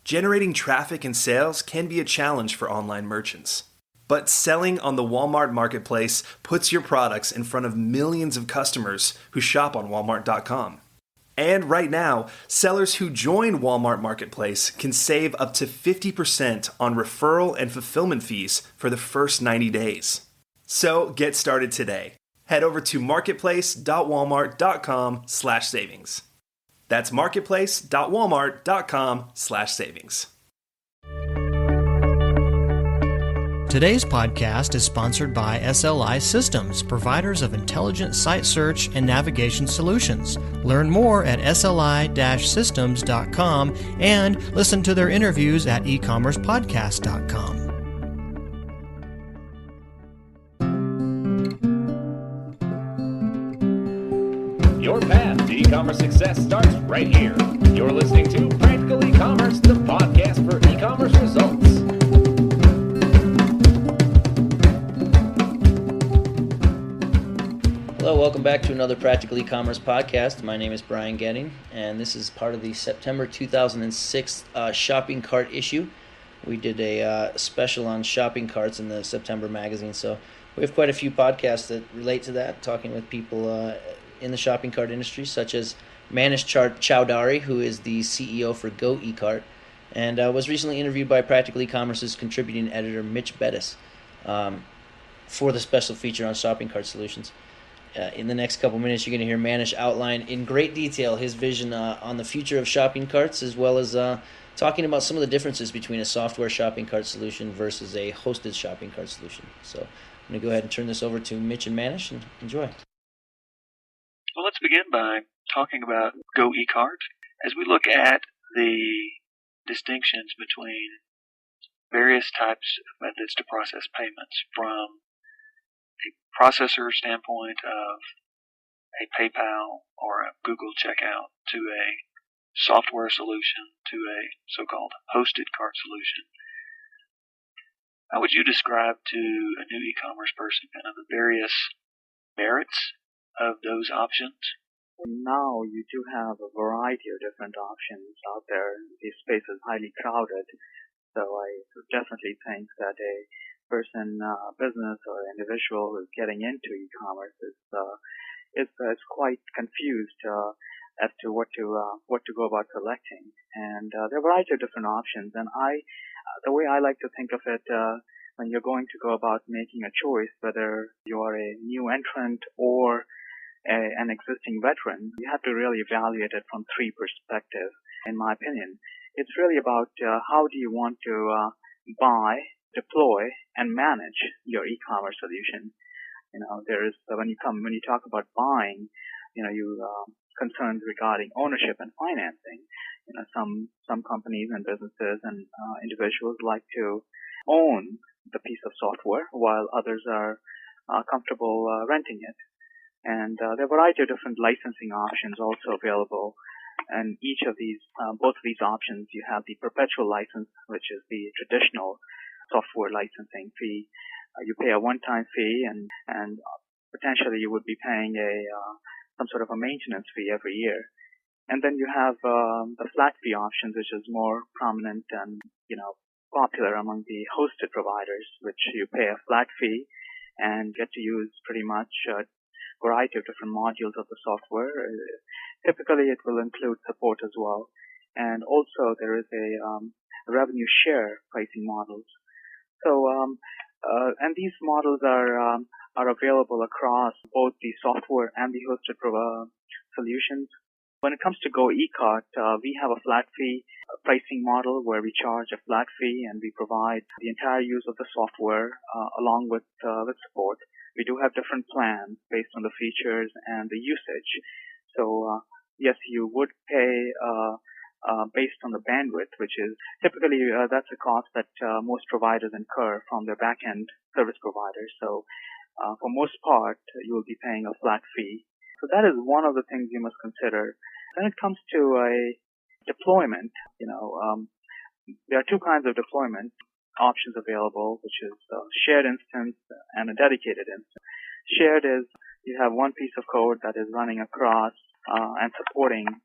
Generating traffic and sales can be a challenge for online merchants. But selling on the Walmart Marketplace puts your products in front of millions of customers who shop on Walmart.com. And right now, sellers who join Walmart Marketplace can save up to 50% on referral and fulfillment fees for the first 90 days. So get started today. Head over to marketplace.walmart.com/savings. That's marketplace.walmart.com/savings. Today's podcast is sponsored by SLI Systems, providers of intelligent site search and navigation solutions. Learn more at sli-systems.com and listen to their interviews at ecommercepodcast.com. Your path to e-commerce success starts right here. You're listening to Practical E-commerce, the podcast for e-commerce results. Hello, welcome back to another Practical E-commerce podcast. My name is Brian Getting, and this is part of the September 2006 shopping cart issue. We did a special on shopping carts in the September magazine, so we have quite a few podcasts that relate to that, talking with people in the shopping cart industry, such as Manish Chowdhary, who is the CEO for GoECart, and was recently interviewed by Practical E-commerce's contributing editor Mitch Bettis for the special feature on shopping cart solutions. In the next couple minutes, you're going to hear Manish outline in great detail his vision on the future of shopping carts, as well as talking about some of the differences between a software shopping cart solution versus a hosted shopping cart solution. So I'm going to go ahead and turn this over to Mitch and Manish, and enjoy. Well, let's begin by talking about GoECart. As we look at the distinctions between various types of methods to process payments, from a processor standpoint of a PayPal or a Google checkout to a software solution to a so-called hosted cart solution, how would you describe to a new e-commerce person kind of the various merits of those options? Now you do have a variety of different options out there. The space is highly crowded, so I definitely think that a person, business or individual who's getting into e-commerce is quite confused as to what to go about selecting. And there are a variety of different options. And the way I like to think of it, when you're going to go about making a choice, whether you are a new entrant or an existing veteran, you have to really evaluate it from three perspectives, in my opinion. It's really about how do you want to buy, deploy, and manage your e-commerce solution. You know, there is when you talk about buying, concerns regarding ownership and financing. You know, some companies and businesses and individuals like to own the piece of software, while others are comfortable renting it. And there are a variety of different licensing options also available. And each of these, both of these options, you have the perpetual license, which is the traditional software licensing fee. You pay a one-time fee, and potentially you would be paying some sort of a maintenance fee every year. And then you have the flat fee options, which is more prominent and popular among the hosted providers, which you pay a flat fee and get to use pretty much a variety of different modules of the software. Typically, it will include support as well, and also there is a revenue share pricing models. So, and these models are available across both the software and the hosted solutions. When it comes to GoECart, we have a flat fee pricing model where we charge a flat fee and we provide the entire use of the software along with support. We do have different plans based on the features and the usage. So yes, you would pay based on the bandwidth, which is typically that's a cost that most providers incur from their back-end service providers. So for most part, you will be paying a flat fee. So that is one of the things you must consider. When it comes to a deployment, there are two kinds of deployment options available, which is a shared instance and a dedicated instance. Shared is you have one piece of code that is running across and supporting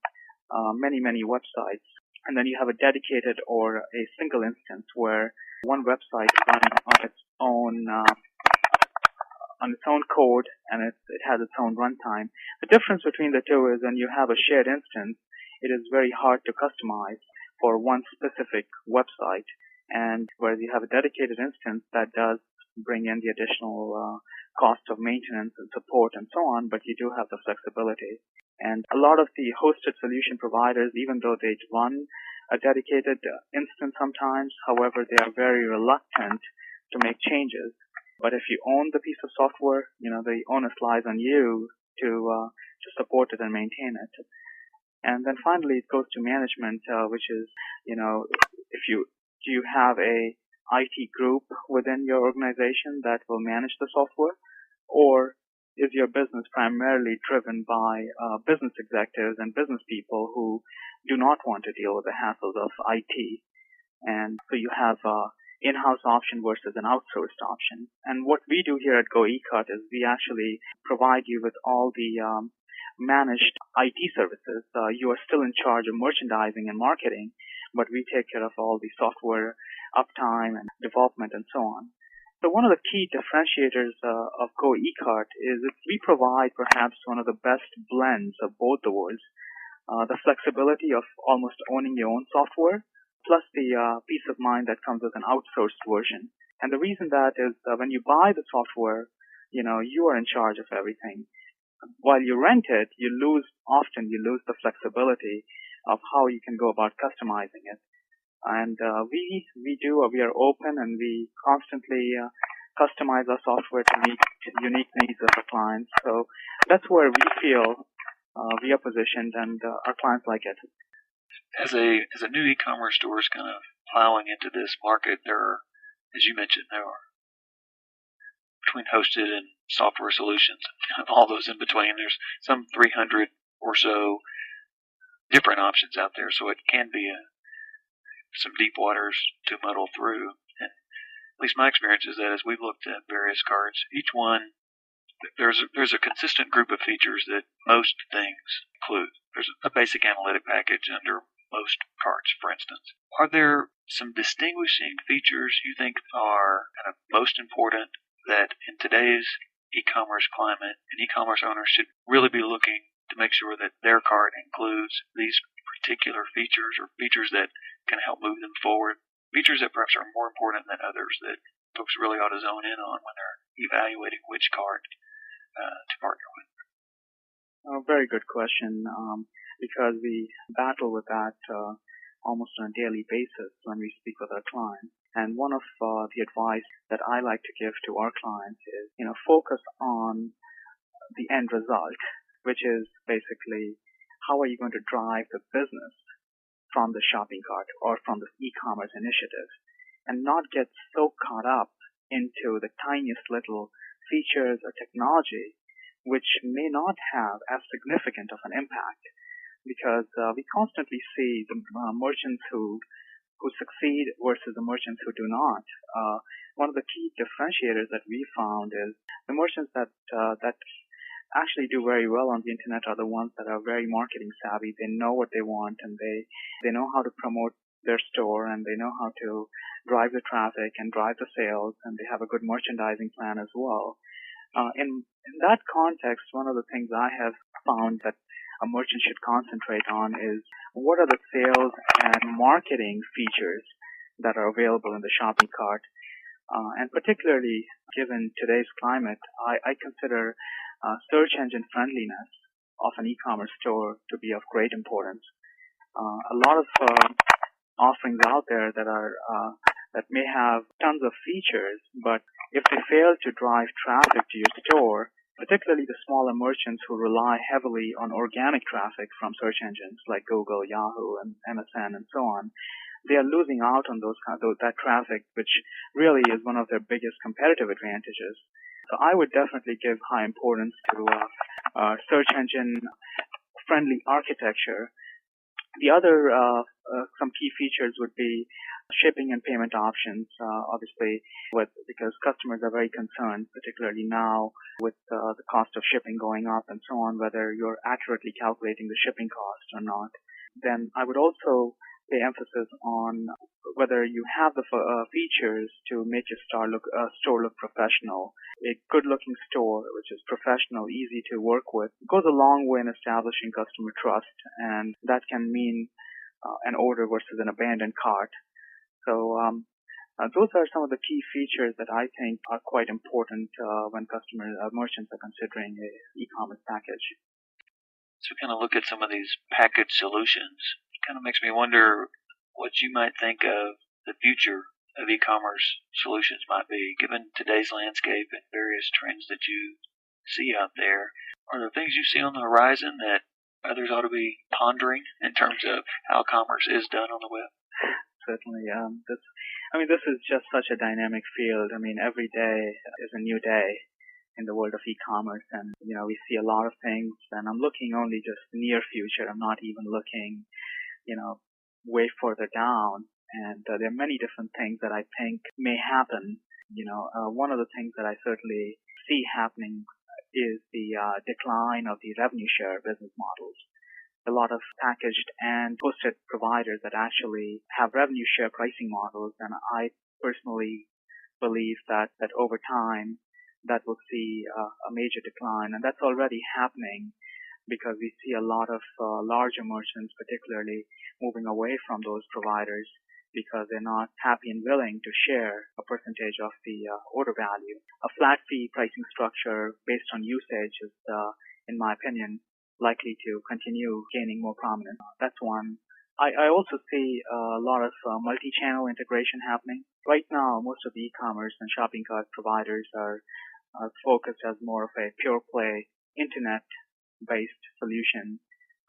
many websites. And then you have a dedicated or a single instance where one website is running on its own code, and it has its own runtime. The difference between the two is when you have a shared instance, it is very hard to customize for one specific website. And whereas you have a dedicated instance, that does bring in the additional cost of maintenance and support and so on, but you do have the flexibility. And a lot of the hosted solution providers, even though they run a dedicated instance sometimes, however, they are very reluctant to make changes. But if you own the piece of software, the onus lies on you to support it and maintain it. And then finally, it goes to management, which is, do you have a IT group within your organization that will manage the software, or is your business primarily driven by business executives and business people who do not want to deal with the hassles of IT? And so you have in-house option versus an outsourced option. And what we do here at GoECart is we actually provide you with all the managed IT services. You are still in charge of merchandising and marketing, but we take care of all the software uptime and development and so on. So one of the key differentiators of GoECart is that we provide perhaps one of the best blends of both the worlds. The flexibility of almost owning your own software, plus the peace of mind that comes with an outsourced version. And the reason that is when you buy the software, you are in charge of everything. While you rent it, you lose the flexibility of how you can go about customizing it. And we are open, and we constantly customize our software to meet unique needs of our clients. So that's where we feel we are positioned, and our clients like it. As a new e-commerce store is kind of plowing into this market, there are, as you mentioned, between hosted and software solutions, all those in between, there's some 300 or so different options out there. So it can be some deep waters to muddle through. And at least my experience is that as we've looked at various carts, each one, there's a consistent group of features that most things include. There's a basic analytic package under most carts, for instance. Are there some distinguishing features you think are kind of most important that in today's e-commerce climate, an e-commerce owner should really be looking to make sure that their cart includes these particular features, or features that can help move them forward, features that perhaps are more important than others that folks really ought to zone in on when they're evaluating which cart to partner with? Very good question, because we battle with that almost on a daily basis when we speak with our clients. And one of the advice that I like to give to our clients is, focus on the end result, which is basically how are you going to drive the business from the shopping cart or from this e-commerce initiative, and not get so caught up into the tiniest little features or technology which may not have as significant of an impact, because we constantly see the merchants who succeed versus the merchants who do not. One of the key differentiators that we found is the merchants that actually do very well on the internet are the ones that are very marketing savvy. They know what they want, and they know how to promote their store, and they know how to drive the traffic and drive the sales, and they have a good merchandising plan as well. In that context, one of the things I have found that a merchant should concentrate on is what are the sales and marketing features that are available in the shopping cart. And particularly given today's climate, I consider search engine friendliness of an e-commerce store to be of great importance. A lot of offerings out there that may have tons of features, but if they fail to drive traffic to your store, particularly the smaller merchants who rely heavily on organic traffic from search engines like Google, Yahoo, and MSN, and so on, they are losing out on that traffic, which really is one of their biggest competitive advantages. So I would definitely give high importance to search engine friendly architecture. The other some key features would be shipping and payment options, obviously, because customers are very concerned, particularly now with the cost of shipping going up and so on, whether you're accurately calculating the shipping cost or not. Then I would also pay emphasis on whether you have the features to make your store look professional. A good-looking store, which is professional, easy to work with, goes a long way in establishing customer trust, and that can mean an order versus an abandoned cart. So those are some of the key features that I think are quite important when merchants are considering a e-commerce package. So we kind of look at some of these package solutions. It kind of makes me wonder what you might think of the future of e-commerce solutions might be, given today's landscape and various trends that you see out there. Are there things you see on the horizon that others ought to be pondering in terms of how commerce is done on the web? Certainly. This is just such a dynamic field. Every day is a new day in the world of e-commerce, and we see a lot of things, and I'm looking only just near future. I'm not even looking way further down, and there are many different things that I think may happen. One of the things that I certainly see happening is the decline of the revenue share business models. A lot of packaged and hosted providers that actually have revenue share pricing models, and I personally believe that over time that will see a major decline, and that's already happening because we see a lot of larger merchants particularly moving away from those providers because they're not happy and willing to share a percentage of the order value. A flat fee pricing structure based on usage is, in my opinion, likely to continue gaining more prominence. That's one. I also see a lot of multi-channel integration happening. Right now, most of the e-commerce and shopping cart providers are focused as more of a pure play internet-based solution.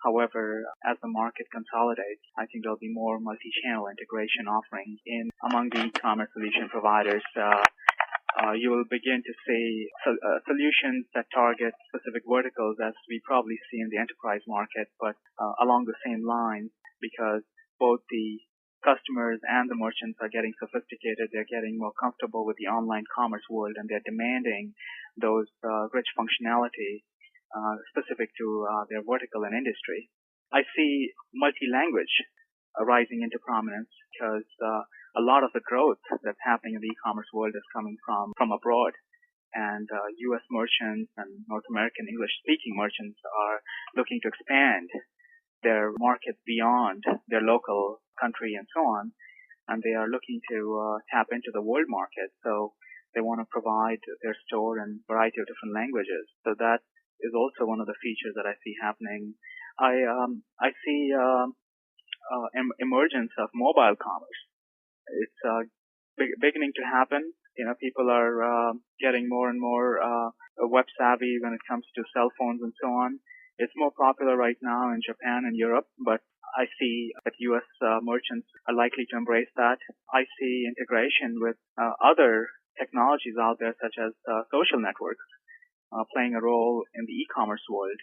However, as the market consolidates, I think there'll be more multi-channel integration offerings among the e-commerce solution providers. You will begin to see solutions that target specific verticals as we probably see in the enterprise market, but along the same lines, because both the customers and the merchants are getting sophisticated. They're getting more comfortable with the online commerce world, and they're demanding those rich functionality specific to their vertical and industry. I see multi-language rising into prominence because a lot of the growth that's happening in the e-commerce world is coming from abroad. And U.S. merchants and North American English-speaking merchants are looking to expand their market beyond their local country and so on. And they are looking to tap into the world market. So they want to provide their store in a variety of different languages. So that is also one of the features that I see happening. I see emergence of mobile commerce. It's beginning to happen. People are getting more and more web savvy when it comes to cell phones and so on. It's more popular right now in Japan and Europe, but I see that U.S. merchants are likely to embrace that. I see integration with other technologies out there, such as social networks, playing a role in the e-commerce world,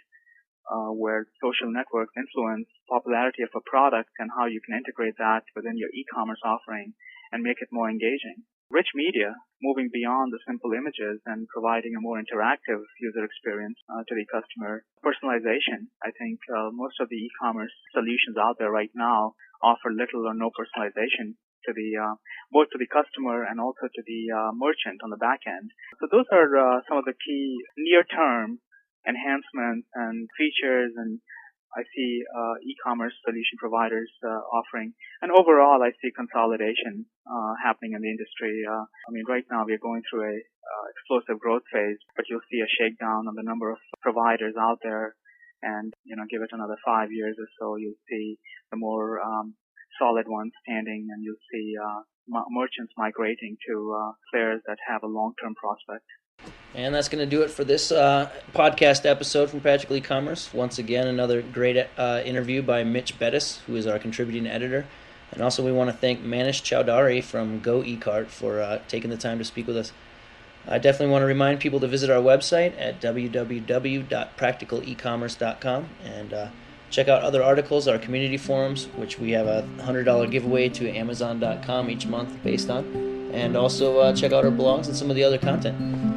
where social networks influence popularity of a product and how you can integrate that within your e-commerce offering and make it more engaging. Rich media, moving beyond the simple images and providing a more interactive user experience to the customer. Personalization. I think most of the e-commerce solutions out there right now offer little or no personalization to both to the customer and also to the merchant on the back end. So those are some of the key near-term enhancements and features, and I see e-commerce solution providers offering. And overall, I see consolidation happening in the industry. Right now we're going through a explosive growth phase, but you'll see a shakedown on the number of providers out there. And, give it another 5 years or so, you'll see the more solid ones standing, and you'll see merchants migrating to players that have a long-term prospect. And that's going to do it for this podcast episode from Practical E-Commerce. Once again, another great interview by Mitch Bettis, who is our contributing editor. And also we want to thank Manish Chowdhary from GoECart for taking the time to speak with us. I definitely want to remind people to visit our website at www.practicalecommerce.com and check out other articles, our community forums, which we have a $100 giveaway to Amazon.com each month based on. And also check out our blogs and some of the other content.